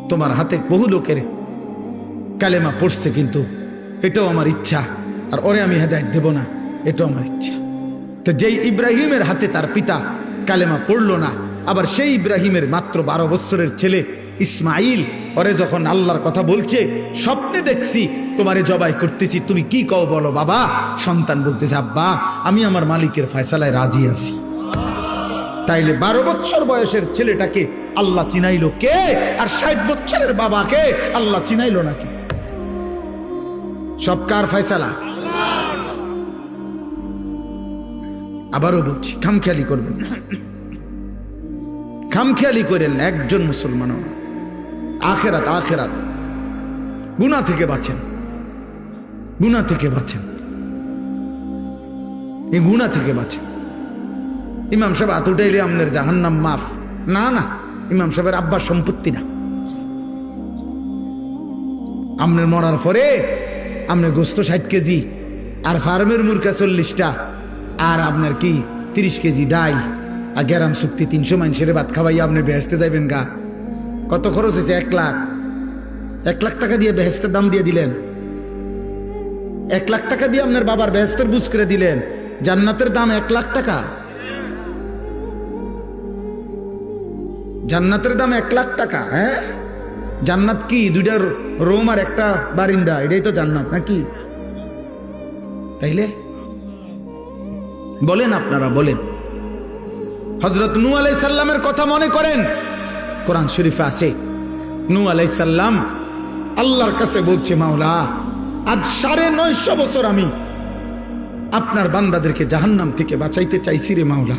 তোমার হাতে বহু লোকের কালেমা পড়ছে, কিন্তু এটাও আমার ইচ্ছা, আর ওরে আমি হেদায়েত দেব না, এটাও আমার ইচ্ছা। তো যেই ইব্রাহিমের হাতে তার পিতা কালেমা পড়লো না, আবার সেই ইব্রাহিমের মাত্র 12 বছরের ছেলে ইসমাইল ওরে যখন আল্লাহর কথা বলছে, স্বপ্নে দেখছি তোমারে জবাই করতেছি, তুমি কি কও বলো বাবা। সন্তান বলতেছে, আব্বা আমি আমার মালিকের ফয়সালায় রাজি আছি। তাইলে 12 বছর বয়সের ছেলেটাকে আল্লাহ চিনাইলো কে, আর 60 বছরের বাবাকে আল্লাহ চিনাইলো নাকি? সব কার ফয়সালা? আবারও বলছি, খামখেয়ালি করবেন না, খামখেয়ালি করেন না। একজন মুসলমান আখেরাত আখেরাত গুনাহ থেকে বাঁচেন, গুনাহ থেকে বাঁচেন, এই গুনাহ থেকে বাঁচেন। ইমাম সাহেব হাত উঠাইলে আপনার জাহান্নাম মাফ না, না, ইমাম সাহেবের আব্বার সম্পত্তি না। আপনার মরার পরে আপনার গোস্ত 60 কেজি, আর ফার্মের মুরগা 40টা, আর আপনার কি 30 কেজি ডাই, আর গ্যারাম চুক্তি 300 মানুষের ভাত খাওয়াইয়া আপনি বেহেস্তে যাইবেন গা। কত খরচ হয়েছে? 1 লাখ। 1 লাখ টাকা দিয়ে বেহেস্তের দাম দিয়ে দিলেন। 1 লাখ টাকা দিয়ে আপনার বাবার বেহেস্তের বুঝ করে দিলেন। জান্নাতের দাম 1 লাখ টাকা। জান্নাতের দাম 1 লাখ টাকা। হ্যাঁ, জান্নাত কি 2টা রুম আর একটা বারিন্দা, এটাই তো জান্নাত নাকি? তাইলে বলেন, আপনারা বলেন। হযরত নূহ আলাইহিস সালামের কথা মনে করেন, কোরআন শরীফে আছে নূহ আলাইহিস সালাম আল্লাহর কাছে বলছে, মাওলা আজ 950 বছর আমি আপনার বান্দাদেরকে জাহান্নাম থেকে বাঁচাইতে চাইছি রে মাওলা।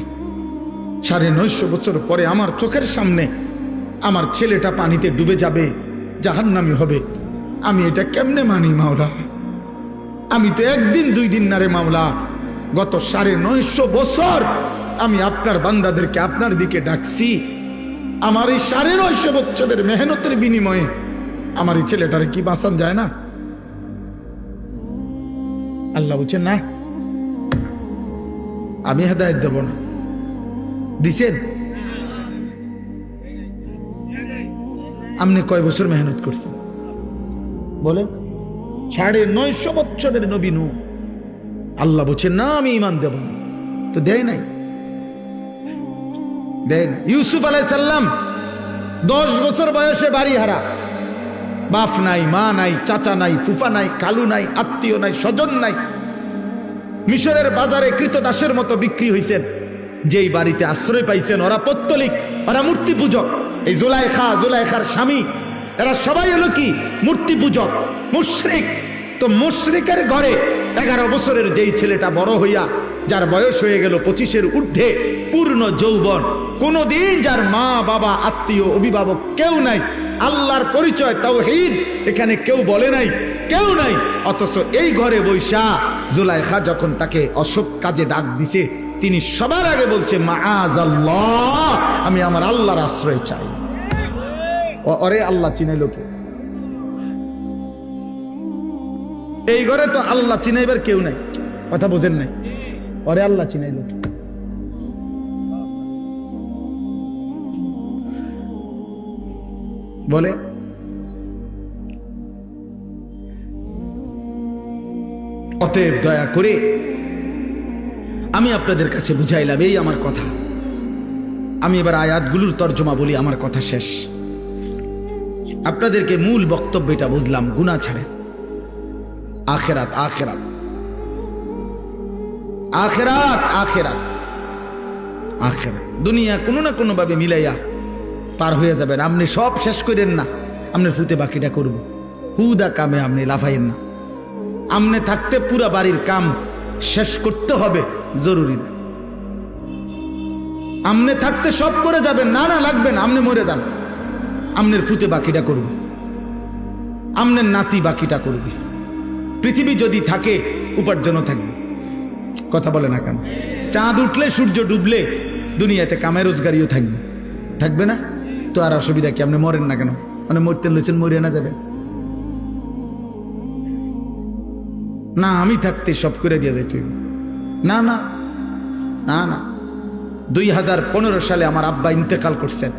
950 বছর পরে আমার চোখের সামনে আমার ছেলেটা পানিতে ডুবে যাবে, জাহান্নামী হবে, আমি এটা কেমনে মানি মাওলা? আমি তো একদিন 2 দিন না রে মাওলা, গত 950 বছর আমি আপনার বান্দাদেরকে আপনার দিকে ডাকছি। আমার এই 950 বছরের মেহনতের বিনিময়ে আমার এই ছেলেটারে কি বাঁচান যায় না? আল্লাহ বলছেন না, আমি হেদায়েত দেব না। দিছেন? আপনি কয় বছর মেহনত করছেন বলেন? 950 বছরের নবী নূহ। আল্লাহ বলছেন না, আমি ঈমান দেব না। তো দেয় নাই, দেয় না। ইউসুফ আলাইহিস সালাম 10 বছর বয়সে বাড়ি হারা, বাপ নাই, মা নাই, চাচা নাই, ফুফা নাই, কালু নাই, আত্মীয় নাই, স্বজন নাই, মিশরের বাজারে কৃতদাসের মতো বিক্রি হয়েছেন। যেই বাড়িতে আশ্রয় পাইছেন ওরা পৌত্তলিক, ওরা মূর্তি পূজক। এই জুলাইখার স্বামী, এরা সবাই হলো কি মূর্তি পূজক, মুশরিক। তো মুশরিকের ঘরে 11 বছরের যেই ছেলেটা বড় হইয়া, যার বয়স হয়ে গেল 25-এর ঊর্ধ্বে, পূর্ণ যৌবন, কোনদিন যার মা বাবা আত্মীয় অভিভাবক কেউ নাই, আল্লাহর পরিচয় তাওহীদ এখানে কেউ বলে নাই, কেউ নাই, অথচ এই ঘরে বৈশা জুলাইখা যখন তাকে অসৎ কাজে ডাক দিছে, তিনি সবার আগে বলছে, মাআযাল্লাহ, আমি আমার আল্লাহর আশ্রয় চাই। ওরে আল্লাহ চিনাইলো কে? এই ঘরে তো আল্লাহ চিনাইবার কেউ নাই, কথা বোঝেন নাই? ওরে আল্লাহ চিনাইলো কে? বলে অতএব দয়া করে আমি আপনাদের কাছে বুঝাইলাম, এই আমার কথা। আমি এবার আয়াতগুলোর তর্জমা বলি, আমার কথা শেষ। আপনাদেরকে মূল বক্তব্যটা বুঝলাম, গুনাহ ছাড়ে। আখেরাত আখেরাত আখেরাত আখেরাত আখেরাত, দুনিয়া কোনো না কোনো ভাবে মিলাইয়া পার হয়ে যাবেন। আপনি সব শেষ করেন না, আপনার ফুতে বাকিটা করব। হুদা কামে আপনি লাফাইয়েন না। আপনি থাকতে পুরা বাড়ির কাম শেষ করতে হবে জরুরি না। আপনি থাকতে সব করে যাবেন, না না লাগবে না, আপনি মরে যান, আপনার ফুতে বাকিটা করবে, আপনার নাতি বাকিটা করবে। পৃথিবী যদি থাকে উপার্জনও থাকবে। কথা বলে না কেন? চাঁদ উঠলে সূর্য ডুবলে দুনিয়াতে কামে রোজগারিও থাকবে, থাকবে না? তো আর অসুবিধা কি? আপনি মরেন না কেন? মানে মরতে লইছেন, মরিয়া না যাবে না? আমি থাকতে সব করে দিয়ে যাই তুই? না না না না। 2015 সালে আমার আব্বা ইন্তেকাল করছেন।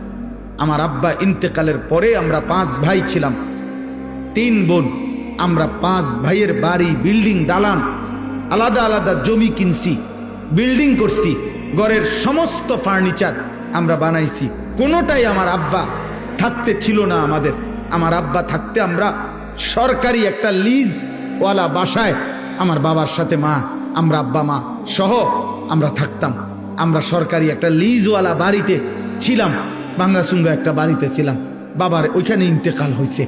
আমার আব্বা ইন্তেকালের পরে আমরা 5 ভাই ছিলাম, 3 বোন। আমরা 5 ভাইয়ের বাড়ি, বিল্ডিং, দালান, আলাদা আলাদা জমি কিনছি, বিল্ডিং করছি, ঘরের সমস্ত ফার্নিচার আমরা বানাইছি। কোনোটাই আমার আব্বা থাকতে ছিল না আমাদের। আমার আব্বা থাকতে আমরা সরকারি একটা লিজ ওয়ালা বাসায় আমার বাবার সাথে মা, আমরা আব্বা মা সহ আমরা থাকতাম। আমরা সরকারি একটা লিজওয়ালা বাড়িতে ছিলাম, বাঙ্গাসুঙ্গা একটা বাড়িতে ছিলাম। বাবার ওইখানে ইন্তেকাল হয়েছে।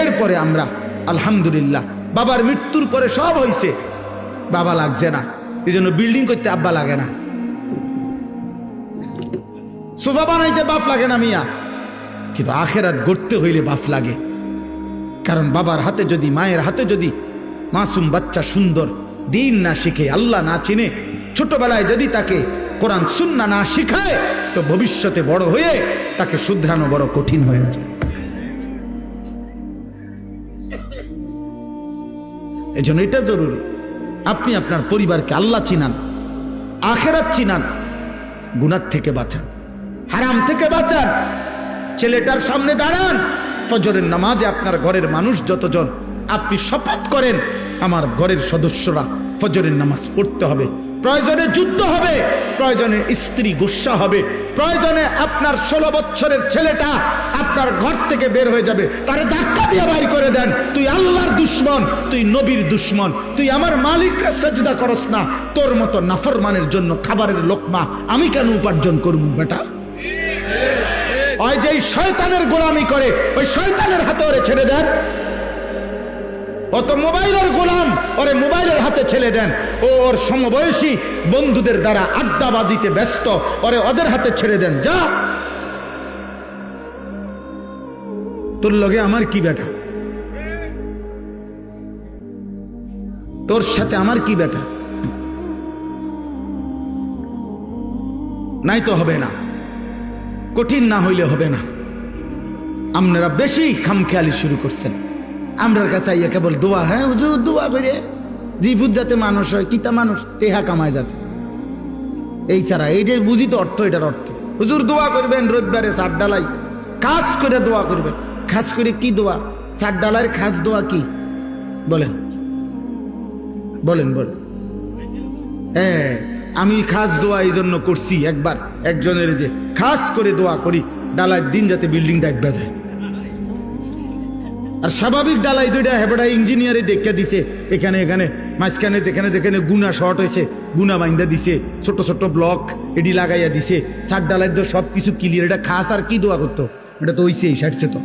এরপরে আমরা আলহামদুলিল্লাহ বাবার মৃত্যুর পরে সব হয়েছে, বাবা লাগছে না, এই জন্য বিল্ডিং করতে আব্বা লাগে না, সোফা বানাইতে বাপ লাগে না মিয়া। কিন্তু আখেরাত গড়তে হইলে বাপ লাগে। কারণ বাবার হাতে যদি, মায়ের হাতে যদি মাসুম বাচ্চা সুন্দর দিন না শিখে, আল্লাহ না চিনে, ছোটবেলায় যদি তাকে কোরআন সুন্নাহ না শিখায়, তো ভবিষ্যতে বড় হয়ে তাকে শুধরানো বড় কঠিন হয়ে যায়। এজন্য এটা জরুরি, আপনি আপনার পরিবারকে আল্লাহ চিনান, আখেরাত চিনান, গুনাহ থেকে বাঁচান, হারাম থেকে বাঁচান। ছেলেটার সামনে দাঁড়ান, ফজরের নামাজে আপনার ঘরের মানুষ যতজন, আপনি শপথ করেন আমার ঘরের সদস্যরা ফজরের নামাজ পড়তে হবে। প্রয়োজনে যুদ্ধ হবে, প্রয়োজনে স্ত্রী গুসা হবে, প্রয়োজনে আপনার 16 বছরের ছেলেটা আপনার ঘর থেকে বের হয়ে যাবে, তারে ধাক্কা দিয়ে বাইর করে দেন। তুই আল্লাহর দুশ্মন, তুই নবীর দুশ্মন, তুই আমার মালিককে সেজদা করস না, তোর মতো নাফরমানের জন্য খাবারের লোকমা আমি কেন উপার্জন করব বেটা? ওই যে শয়তানের গোলামি করে, ওই শয়তানের হাতে ওরে ছেড়ে দেন। অত মোবাইলের গোলাম, ওরে মোবাইলের হাতে ছেড়ে দেন। ও ওর সমবয়সী বন্ধুদের দ্বারা আড্ডাবাজিতে ব্যস্ত, ওরে ওদের হাতে ছেড়ে দেন। যা, তোর লগে আমার কি বেটা? তোর সাথে আমার কি বেটা? নাই তো হবে না, কঠিন না হইলে হবে না। আপনারা বেশি খামখেয়ালি শুরু করছেন। আমরার কাছে আইয়া কেবল দোয়া, হ্যাঁ হুজুর দোয়া করে জিভুত যাতে মানুষ হয়, কিতা মানুষ টেহা কামায় যাতে, এই ছাড়া এইটাই বুঝি তো অর্থ। এটার অর্থ হুজুর দোয়া করবেন রবিবারে সাত ডালাই, খাস করে দোয়া করবেন। খাস করে কি দোয়া? সাত ডালার খাস দোয়া কি বলেন? বলেন বলেন। হ্যাঁ, আমি খাস দোয়া এই জন্য করছি, একবার একজনের যে খাস করে দোয়া করি ডালার দিন যাতে বিল্ডিংটা একবার যায়। আর স্বাভাবিক ডালাই দুইটা হেবড়া ইঞ্জিনিয়ারে দেখে দিছে, এখানে এখানে মাঝখানে যেখানে যেখানে গুনা শর্ট হয়েছে গুনা বাইন্দা দিছে, ছোট ছোট ব্লক এটি লাগাইয়া দিছে। ছাদ ডালাই তো সব কিছু ক্লিয়ার। এটা খাস আর কি দোয়া করতো? এটা তো হইছেই, সারছে তো।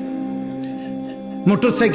Motor cycle